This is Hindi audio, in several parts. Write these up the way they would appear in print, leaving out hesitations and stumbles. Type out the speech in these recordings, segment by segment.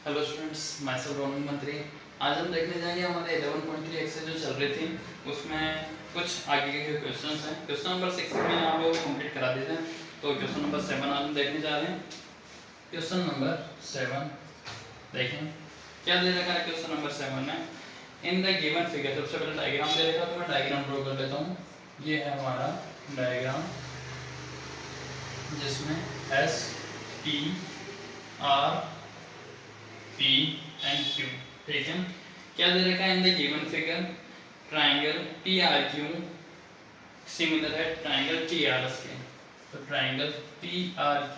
Hello students, my self Rohan मंत्री। आज हम देखने जाएंगे हमारे 11.3 एक्सरसाइज जो चल रही थी उसमें कुछ आगे के क्वेश्चंस हैं। क्वेश्चन नंबर 6 में आप लोगों को कंप्लीट करा दिए थे, तो क्वेश्चन नंबर 7 आज हम देखने जा रहे हैं। क्वेश्चन नंबर 7 देखें क्या दे रखा है। क्वेश्चन नंबर 7 में इन द गिवन फिगर, सबसे पहले डायग्राम दे रखा, तो मैं डायग्राम ड्रॉ कर लेता हूँ। ये है हमारा डायग्राम जिसमें S T R P and Q, ठीक है। क्या दे रखा है in the given figure, triangle TRQ similar है ट्राइंगल TRS के, तो ट्राइंगल TRQ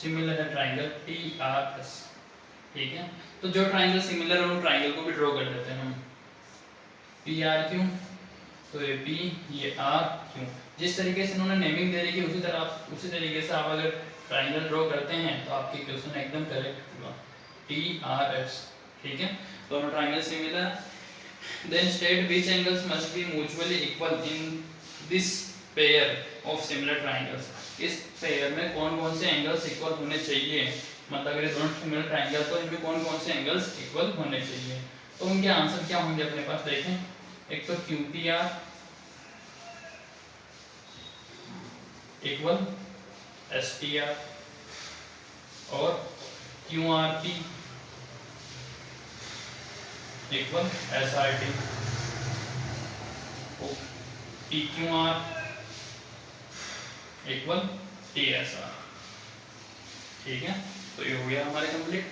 सिमिलर है ट्राइंगल TRS, ठीक है। तो जो ट्राइंगल सिमिलर है उन ट्राइंगल को भी ड्रॉ कर लेते हैं हम। TRQ, तो ये P ये RQ, जिस तरीके से इन्होंने नेमिंग दे रखी है उसी तरीके से आप अगर ट्राइंगल ड्रॉ करते हैं तो आपकी क्वेश्चन एकदम करेक्ट होगा। TRS, ठीक है, दोनों triangle similar. Then state which angles must be mutually equal in this pair of similar triangles. इस पेयर में कौन-कौन से एंगल्स इक्वल होने चाहिए, मतलब अगर ये दोनों सिमिलर ट्राइंगल तो इनमें कौन-कौन से एंगल्स इक्वल होने चाहिए। तो उनके आंसर क्या होंगे अपने पास, देखें। एक तो QPR इक्वल STR और QRP equal SRT, PQR equal TSR, ठीक है। तो ये हो गया हमारे कंप्लीट।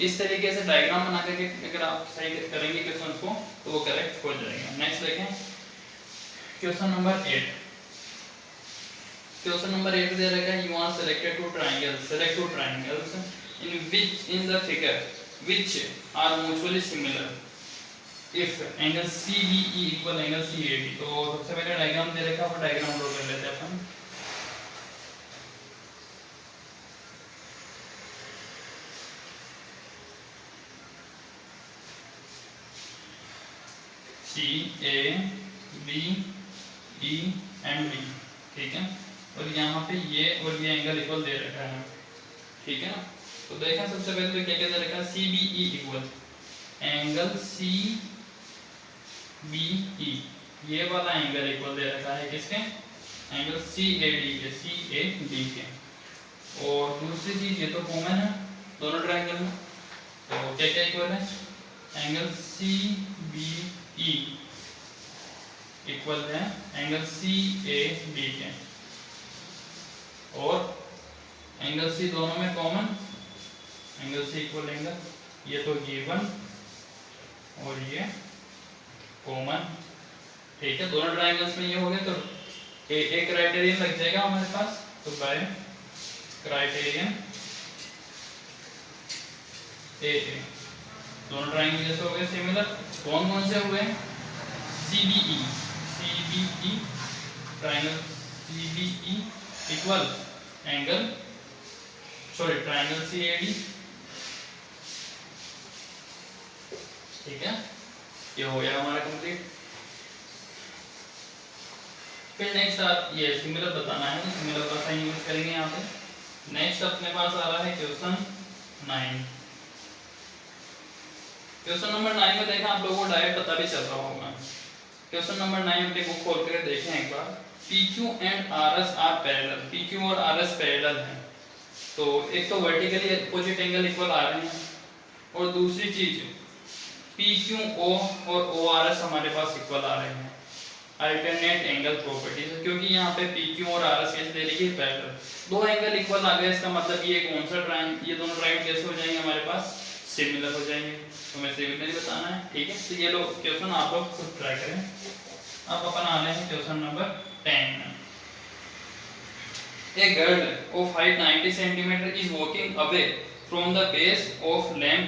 इस तरीके से डायग्राम बना करके अगर आप सही करेंगे क्वेश्चन को तो वो करेक्ट हो जाएगा। नेक्स्ट देखें क्वेश्चन नंबर 8। क्वेश्चन नंबर 8 दे रखा है, you are selected two triangles, select two triangles in which in the figure which are mutually similar if angle CBE equal angle CAD। तो सबसे पहले डायग्राम दे रखा है, डायग्राम ड्रॉ कर लेते हैं अपन। CABE and B, ठीक है, और यहाँ पे ये और ये एंगल इक्वल दे रखा है, ठीक है ना। तो देखा सबसे पहले तो क्या क्या दे रखा है, CBE इक्वल एंगल CBE, ये वाला एंगल इक्वल दे रखा है किसके, एंगल CAD के। और दूसरी चीज ये तो कॉमन है दोनों ट्रायंगल में, तो क्या क्या इक्वल है, एंगल CBE इक्वल है एंगल CAD के, और एंगल C दोनों में common, angle C equal angle, ये तो गिवन और ये कॉमन, ठीक है। दोनों ट्रायंगल्स में ये हो गए, तो एक क्राइटेरियन लग जाएगा हमारे पास, तो बाय क्राइटेरियन AA दोनों ट्रायंगल जैसे हो गए सिमिलर। कौन कौन से हुए, CBE triangle CBE equal angle triangle CAD, ठीक है। ये हो गया हमारा कंप्लीट। फिर नेक्स्ट आप ये सिमिलर बताना है, सिमिलर का साइन यूज करेंगे यहाँ पे। नेक्स्ट अपने पास आ रहा है क्वेश्चन 9। क्वेश्चन नंबर 9 में देखा आप लोगों को डायरेक्ट पता भी चल रहा होगा। क्वेश्चन नंबर 9 अपनी बुक खोल कर देखें एक बार। PQ and RS are parallel, PQ और RS पैरेलल हैं, तो एक तो वर्टिकली अपोजिट एंगल इक्वल आ रहे हैं, और दूसरी चीज PQO और ORS हमारे पास इक्वल आ रहे हैं, अल्टरनेट एंगल प्रॉपर्टी से, क्योंकि यहाँ पे PQ और RS कैसे दे रही है, पैरेलल। दो एंगल इक्वल आ गए, इसका मतलब ये कौन सा ट्रायंगल, ये दोनों ट्रायंगल कैसे हो जाएंगे हमारे पास, सिमिलर हो जाएंगे। तो हमें सिमिलर ही बताना है, ठीक है। तो ये लोग क्वेश्चन आप लोग खुद ट्राई करें। अब अपन आ रहे हैं क्वेश्चन नंबर 10 में। A girl of height 90 cm is walking away from the base of lamp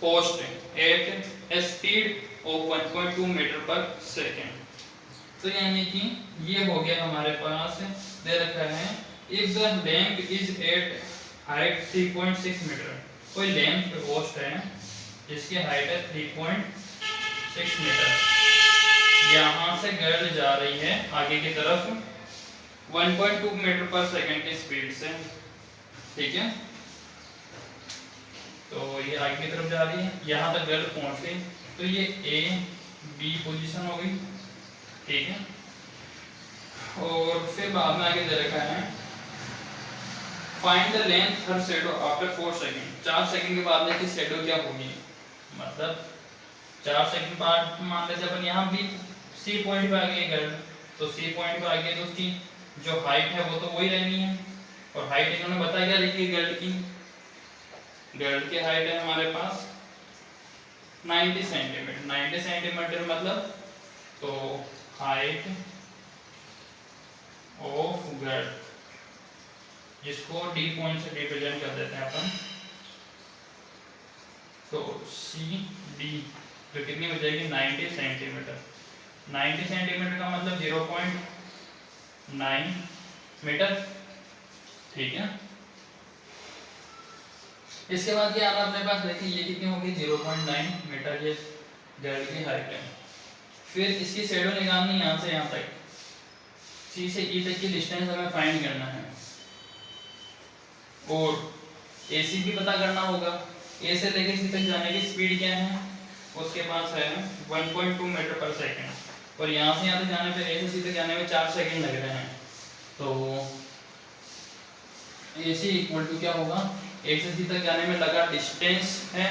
post at a speed of 1.2 metre पर सेकेंड। तो यानी कि ये हो गया हमारे पास दे रखा है, if the lamp is at height 3.6 metre, कोई लैंप पोस्ट है जिसकी हाइट है 3.6 मीटर, यहाँ से गर्ल जा रही है आगे की तरफ 1.2 मीटर पर सेकंड की स्पीड से, ठीक है। तो ये ये आगे की तरफ जा रही है, यहाँ तक गर्ल पहुंच गई, तो ये ए बी पोजीशन हो गई, ठीक है। और फिर बाद में आगे दे रखा है find the length her shadow after 4 second, 4 second के बाद में की शैडो क्या होगी, मतलब 4 सेकंड बाद मान लेते अपन यहाँ भी सी पॉइंट पे आ गई गर्ल, तो सी पॉइंट पे आ गई तो उसकी जो हाइट है वो तो वही रहनी है, और हाइट इन्होंने बता क्या लिखी गर्ल की, गर्ल की हाइट है हमारे पास 90 सेंटीमीटर, 90 सेंटीमीटर मतलब तो हाइट ऑफ गर्ल, जिसको डी पॉइंट से रिप्रेजेंट कर देते हैं अपन, तो सी डी तो कितनी हो जाएगी 90 सेंटीमीटर, 90 सेंटीमीटर का मतलब 0.9 मीटर, ठीक है। इसके बाद क्या आ रहा अपने पास, देखिए ये कितनी होगी 0.9 मीटर, ये गर्ल की हाइट है। फिर इसकी शैडो निकालनी यहाँ से यहाँ तक, सी से ई तक की डिस्टेंस हमें फाइंड करना है, और AC भी पता करना होगा, ए से लेकर सी तक जाने की स्पीड क्या है, उसके पास है 1.2 मीटर पर सेकंड, और यहाँ से यहाँ तक जाने पे ए से सी तक जाने में 4 सेकंड लग रहे हैं, तो AC इक्वल टू क्या होगा, ए से सी तक जाने में लगा डिस्टेंस है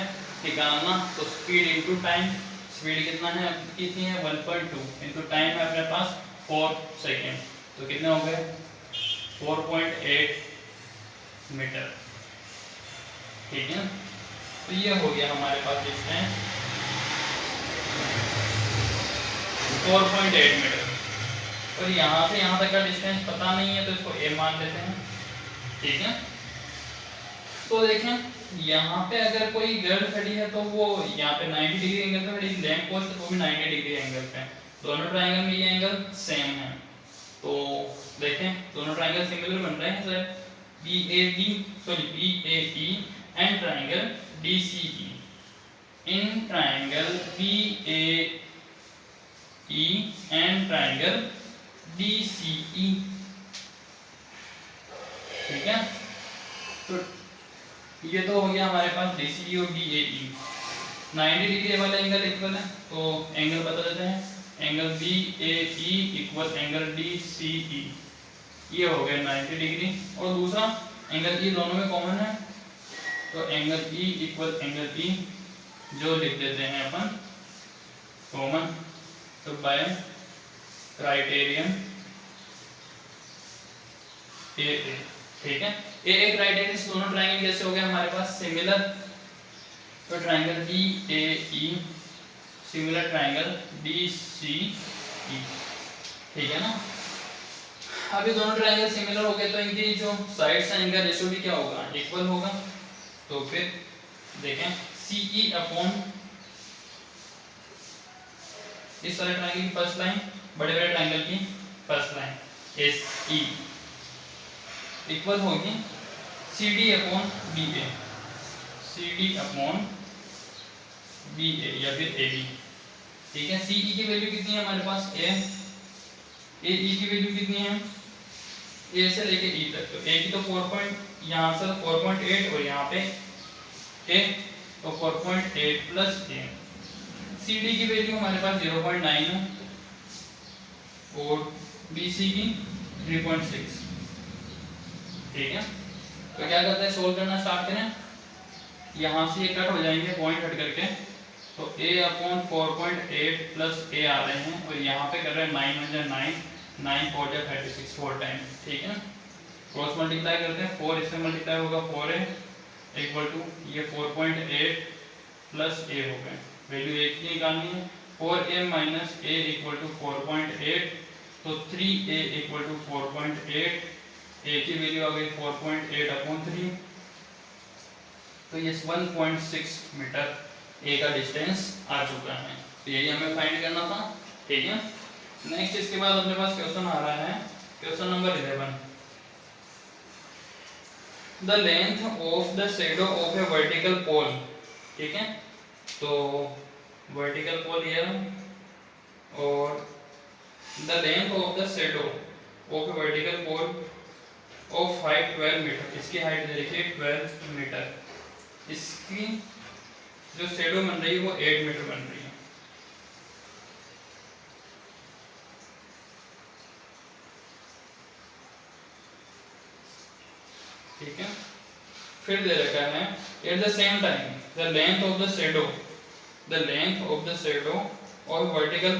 निकालना, तो स्पीड इनटू टाइम, स्पीड कितना है, कितनी है 1.2 इनटू टाइम है अपने पास 4 सेकंड, तो कितने हो गए 4.8 मीटर, ठीक है। तो ये हो गया हमारे पास डिस्टेंस 4.8 मीटर, और यहाँ से यहाँ तक का डिस्टेंस पता नहीं है तो इसको a मान लेते हैं, ठीक है। तो देखें यहाँ पे अगर कोई गर्ल खड़ी है तो वो यहाँ पे 90 डिग्री एंगल पे खड़ी, लैंप पोस्ट वो भी 90 डिग्री एंगल पे, दोनों ट्रायंगल में ये एंगल सेम है, तो देखें दोनों ट्रायंगल सिमिलर बन रहे हैं sir, BAE and triangle DCE, in triangle BAE and triangle DCE, ठीक है। तो ये तो हो गया हमारे पास DCE और BAE, 90 डिग्री वाला एंगल इक्वल है, तो एंगल बता देते हैं, angle BAE equal angle DCE, ये हो गया 90 डिग्री, और दूसरा एंगल E दोनों में कॉमन है, तो angle E equal angle E जो लिख देते हैं अपन कॉमन, तो बाय क्राइटेरियन AA, ठीक है। AA क्राइटेरियन दोनों ट्रायंगल कैसे हो गए हमारे पास सिमिलर, तो triangle DAE similar triangle DCE, ठीक है ना। अभी दोनों ट्रायंगल सिमिलर हो गए तो इनकी जो साइड्स हैं इनका रेशियो भी क्या होगा, इक्वल होगा, तो फिर देखें CE अपॉन इस वाले ट्रायंगल की फर्स्ट लाइन, बड़े बड़े ट्रायंगल की फर्स्ट लाइन SE इक्वल होगी CD upon BA, CD upon BA या फिर AB, ठीक है। CE की वैल्यू कितनी है हमारे पास A, AE की वैल्यू कितनी है A से लेके E तक, तो A की तो 4 यहाँ से 4.8 और यहाँ पे A, तो 4.8 प्लस A, CD की वैल्यू हमारे पास 0.9 है और BC की 3.6, ठीक है। तो क्या करते हैं, सोल्व करना स्टार्ट करें, यहाँ से ये कट हो जाएंगे पॉइंट हट करके, तो A अपॉन 4.8 प्लस A आ रहे हैं, और यहाँ पे कर रहे हैं 9 4 36 4 टाइम, ठीक है। क्रॉस मल्टीप्लाई करते हैं, 4 इससे मल्टीप्लाई होगा 4A इक्वल टू ये 4.8 प्लस A हो गए, वैल्यू एक ही निकालनी है, 4A minus A equal to 4.8, तो 3A इक्वल टू 4.8, A की वैल्यू आ गई 4.8 अपॉन 3, तो ये 1.6 मीटर A का डिस्टेंस आ चुका है, तो यही हमें फाइंड करना था, ठीक है। नेक्स्ट इसके बाद अपने पास क्वेश्चन आ रहा है, question number 11, the length of the shadow of a vertical pole, ठीक है। तो वर्टिकल पोल ये, और the length of the shadow of a vertical pole of height 12 metre, इसकी हाइट देखिए 12 मीटर, इसकी जो शेडो बन रही है वो 8 मीटर बन रही है। ठीक है, फिर दे रखा है at the same time the length of the shadow और वर्टिकल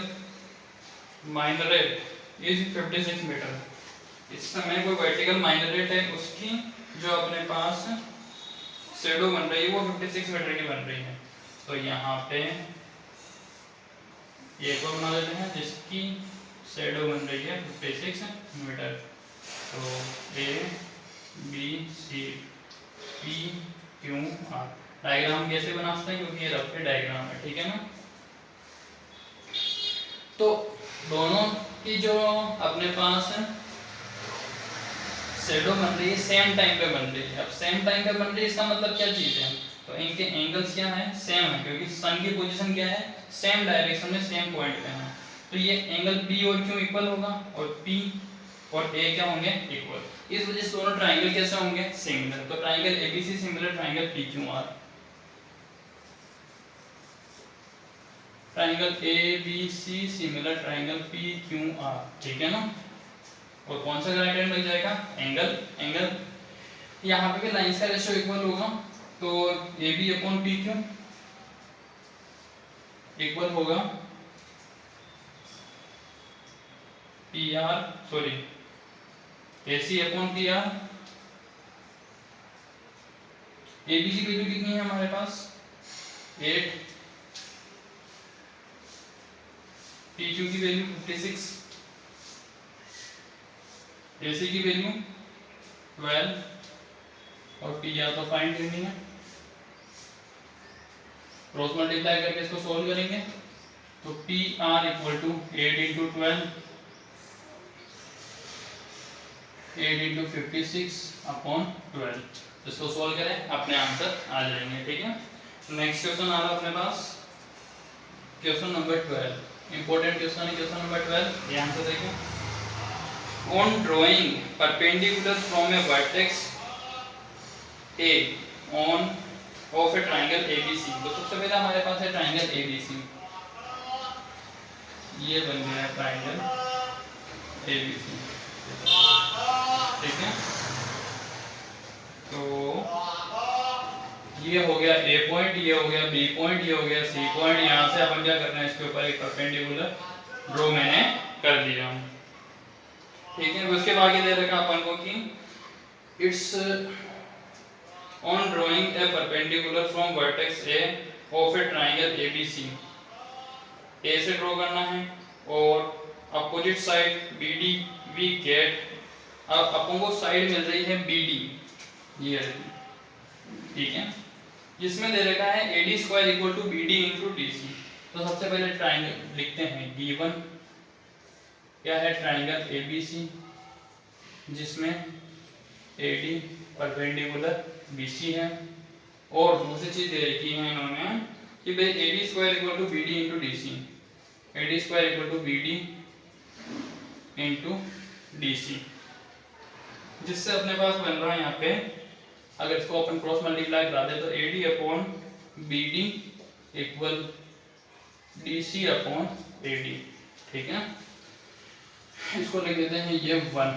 माइनरेट इज 56 मीटर। इस समय कोई वर्टिकल माइनरेट है उसकी जो अपने पास शेडो बन रही है वो 56 मीटर की बन रही है। तो यहाँ पे एक और बना देते हैं जिसकी शेडो बन रही है 56 मीटर। तो A B C P Q R. Diagram कैसे बना सकते हैं क्योंकि ये रफ डायग्राम है, ठीक है ना। तो दोनों की जो अपने पास शेडो बन रही है सेम टाइम पे बन रही है। अब सेम टाइम पे बन रही है इसका मतलब क्या चीज है, तो इनके एंगल्स क्या है, सेम है, क्योंकि सन की पोजीशन क्या है, सेम डायरेक्शन में सेम पॉइंट पे है। तो ये एंगल पी और क्यू इक्वल होगा और पी और ए क्या होंगे, इक्वल। इस वजह से दोनों ट्रायंगल कैसे होंगे, सिमिलर। तो triangle ABC similar triangle PQR. Triangle ABC similar triangle PQR, ठीक है ना। और कौन सा राइट एंगल लग जाएगा, एंगल यहाँ पे भी लाइंस का रेशियो इक्वल होगा। तो A B upon P Q equal होगा P R sorry A C upon P R. A B की वैल्यू कितनी है हमारे पास 8, पी क्यू की वैल्यू 56, ए सी की वैल्यू 12 और पी आर तो फाइंड करनी है। क्रॉस मल्टीप्लाई करके इसको सोल्व करेंगे तो P R equal to 8 into 12 8 into 56 upon 12। इसको सोल्व करें अपने आंसर आ जाएंगे, ठीक है। नेक्स्ट क्वेश्चन आ रहा है अपने पास क्वेश्चन नंबर 12। इंपॉर्टेंट क्वेश्चन है क्वेश्चन नंबर 12। ये आंसर देखिए। On drawing perpendicular from A vertex A on off a triangle ABC. तो सबसे पहले हमारे पास है ट्रायंगल एबीसी। ये बन गया है ट्रायंगल एबीसी, ठीक है। तो ये हो गया ए पॉइंट, ये हो गया बी पॉइंट, ये हो गया सी पॉइंट। यहाँ से अपन क्या करना है, इसके ऊपर एक परपेंडिकुलर ड्रॉ मैंने कर दिया, ठीक है। उसके बाद दे रखा अपन को कि it's on drawing a perpendicular from vertex A of a triangle ABC. A से ड्रॉ करना है और opposite side BD we get. अब अपन को साइड मिल रही है बीडी, ये ठीक है, जिसमें दे रखा है AD square equal to BD into DC. तो सबसे पहले ट्रायंगल लिखते हैं गिवन क्या है, ट्रायंगल एबीसी जिसमें एडी परपेंडिकुलर बीसी है और दूसरी चीज दे रखी है इन्होंने कि भाई AD square equal to BD into DC, AD square equal to BD into DC, जिससे अपने पास बन रहा है यहाँ पे, अगर इसको अपन क्रॉस मल्टीप्लाई करा दे तो AD upon BD equal DC upon AD, ठीक है। इसको लिख देते हैं ये 1।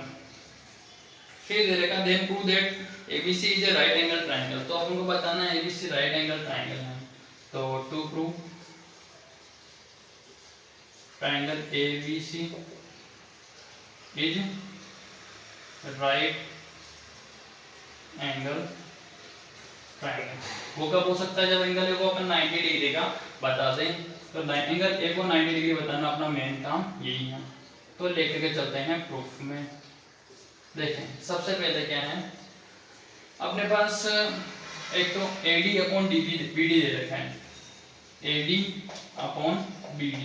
फिर दे रखा then prove that ABC is a right angle triangle. तो अपन को बताना है ABC राइट एंगल ट्रायंगल है। तो to prove triangle ABC is right angle triangle. वो कब हो सकता है, जब एंगल को अपन 90 डिग्री का बता दें। तो एंगल ए को 90 डिग्री बताना अपना मेन काम यही है। तो लेकर के चलते हैं प्रूफ में। देखें सबसे पहले क्या है, अपने पास एक तो AD अपॉन BD दे रखा है, AD अपॉन BD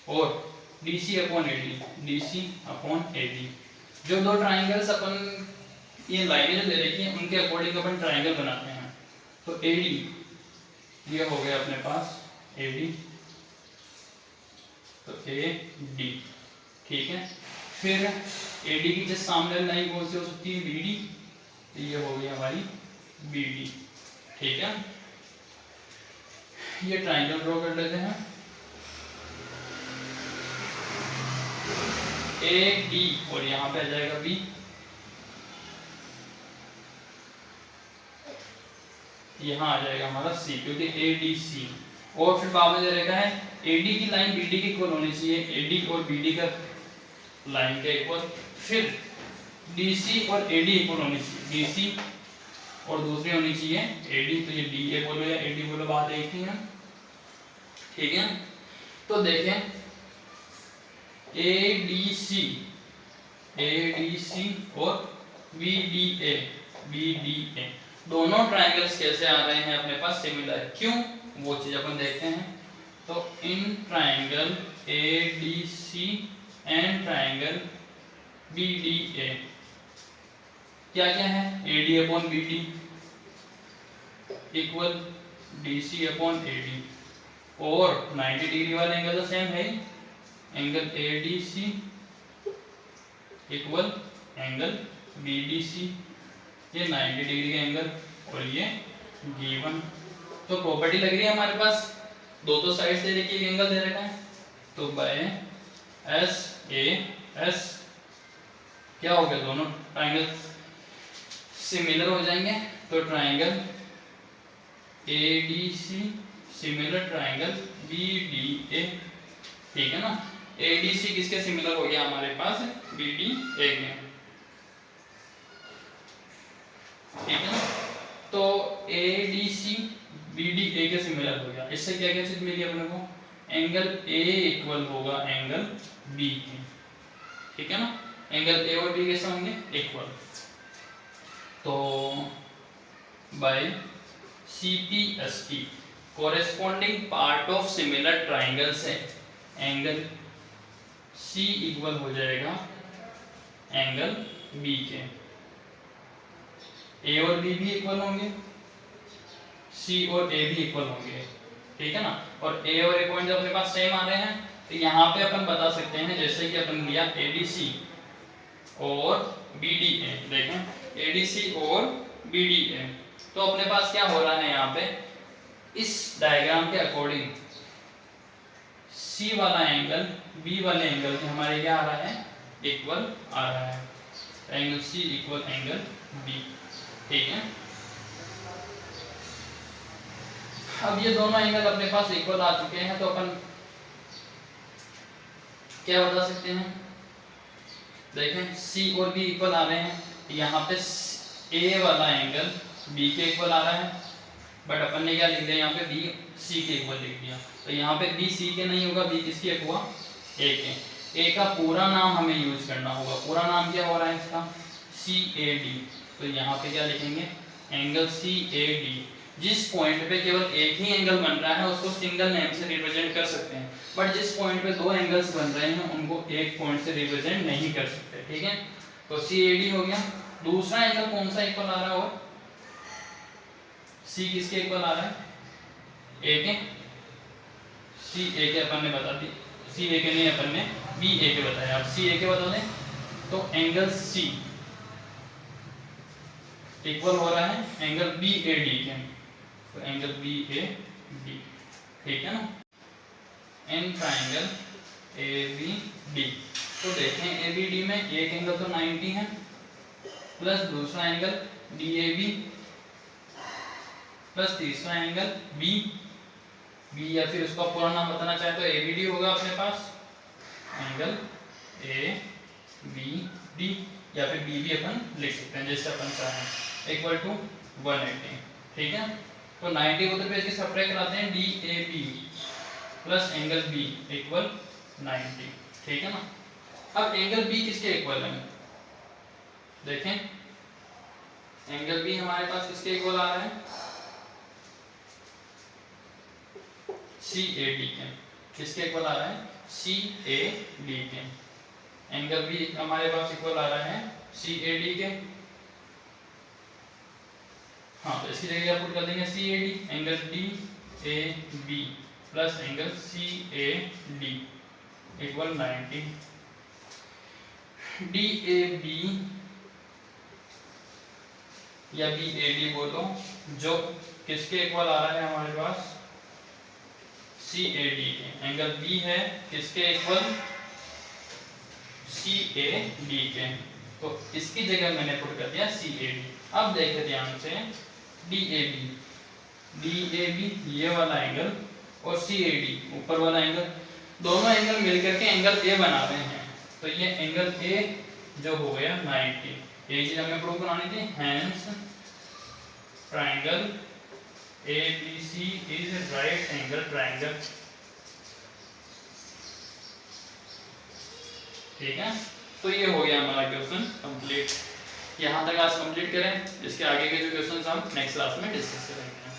और DC upon AD, DC upon AD। जो दो ट्राइंगल्स अपन ये लाइनें जो दे रखी हैं उनके अकॉर्डिंग अपन ट्राइंगल बनाते हैं। तो AD ये हो गया अपने पास AD, तो AD, ठीक है। फिर AD की जस्ट सामने लाइन कौन सी हो सकती है, BD, तो ये हो गई हमारी BD, ठीक है। ये ट्राइंगल ड्रॉ कर लेते हैं, ए डी, और यहाँ पे आ जाएगा बी, यहाँ आ जाएगा हमारा सी, क्योंकि ए डी सी। और फिर बाद में दे रखा है एडी की लाइन बीडी के इक्वल होनी चाहिए, एडी और बीडी का लाइन के इक्वल, फिर डीसी और एडी इक्वल होनी चाहिए, डीसी और दूसरी होनी चाहिए एडी, तो ये डी ए बोलो या एडी बोलो, बात एक ही है, ठीक है। तो देखें एडीसी, एडीसी और बीडीए, बीडीए दोनों ट्रायंगल्स कैसे आ रहे हैं अपने पास सिमिलर, क्यों, वो चीज अपन देखते हैं। तो in triangle ADC and triangle BDA क्या क्या है, AD upon BD equal DC upon AD, और 90 डिग्री वाला एंगल तो सेम है, angle ADC equal angle BDC, ये 90 डिग्री का एंगल और ये गिवन। तो प्रॉपर्टी लग रही है हमारे पास, दो तो साइड से देखिए एंगल दे रखा है, तो बाय एस ए एस क्या हो गया, दोनों ट्राइंगल सिमिलर हो जाएंगे। तो triangle ADC similar triangle BDA, ठीक है ना। एडीसी किसके सिमिलर हो गया हमारे पास, बीडीए के, ठीक है ना। तो एडीसी बीडीए के सिमिलर हो गया, इससे क्या क्या चीज मिली अपने को, एंगल ए इक्वल होगा एंगल बी के, ठीक है ना। एंगल ए और बी कैसे होंगे, इक्वल। तो by CPST corresponding part of similar triangle से एंगल सी इक्वल हो जाएगा एंगल बी के, ए और बी भी इक्वल होंगे, सी और ए भी इक्वल होंगे, ठीक है ना। और ए और ए पॉइंट अपने पास सेम आ रहे हैं, तो यहाँ पे अपन बता सकते हैं, जैसे कि अपन लिया एडीसी और बीडीए, देखें एडीसी और बीडीए, तो अपने पास क्या हो रहा है यहाँ पे, इस डायग्राम के अकॉर्डिंग सी वाला एंगल बी वाले एंगल के हमारे क्या आ रहा है, इक्वल आ रहा है, angle C equal angle B, ठीक है। अब ये दोनों एंगल अपने पास इक्वल आ चुके हैं, तो अपन क्या बता सकते हैं, देखें सी और बी इक्वल आ रहे हैं, यहाँ पे ए वाला एंगल बी के इक्वल आ रहा है, बट अपन ने क्या लिख दिया यहाँ पे, बी सी के इक्वल लिख दिया, तो यहाँ पे बी सी के नहीं होगा, बी किसके हुआ, ए के। ए का पूरा नाम हमें यूज करना होगा, पूरा नाम क्या हो रहा है इसका, सी ए डी, तो यहाँ पे क्या लिखेंगे, एंगल सी ए डी। जिस पॉइंट पे केवल एक ही एंगल बन रहा है उसको सिंगल नेम से रिप्रेजेंट कर सकते हैं, बट जिस पॉइंट पे दो एंगल्स बन रहे हैं उनको एक पॉइंट से रिप्रेजेंट नहीं कर सकते, ठीक है। तो सी ए डी हो गया। दूसरा एंगल कौन सा इक्वल आ रहा है, और सी किसके इक्वल आ रहा है, ए के, सी ए के अपन ने बता दी, सी ए के नहीं अपन ने बी ए के बताया, आप सी ए के बता दें, तो एंगल सी इक्वल हो रहा है एंगल बी ए डी के, तो एंगल बी ए डी, ठीक है ना। In triangle A B D, तो देखें ए बी डी में एक एंगल तो 90 है, प्लस दूसरा angle D A B, plus तीसरा एंगल बी बी, या फिर उसका पूरा नाम बताना चाहे तो ए बी डी होगा अपने पास, एंगल ए बी डी, या फिर बी भी अपन लिख सकते हैं जैसे अपन चाहें, इक्वल टू 180, ठीक है। तो 90 को तो पेज के सब्ट्रैक्ट कराते हैं, D A B plus angle B equal 90, ठीक है ना। अब एंगल बी किसके इक्वल है, देखें एंगल बी हमारे पास किसके इक्वल आ रहा है, सी ए डी के, किसके इक्वल आ रहा है, सी ए डी के, एंगल बी हमारे पास इक्वल आ रहा है सी ए डी के, हाँ तो इसकी जगह पुट कर देंगे C A D, angle D A B plus angle C A D equal 90, D A B या बी ए डी बोलो, जो किसके इक्वल आ रहा है हमारे पास, CAD के, एंगल B है किसके इक्वल, CAD के, तो इसकी जगह मैंने पुट कर दिया CAD। अब देखिए ध्यान से DAB ये वाला एंगल और CAD ऊपर वाला एंगल, दोनों एंगल मिलकर के एंगल A बना रहे हैं, तो ये एंगल A जो हो गया 90, यही चीज हमें प्रूव करानी थी। Hence triangle ABC is right angle triangle. ठीक है, तो ये हो गया हमारा क्वेश्चन कंप्लीट। यहाँ तक आज कंप्लीट करें, इसके आगे के जो क्वेश्चन हम नेक्स्ट क्लास में डिस्कस करेंगे।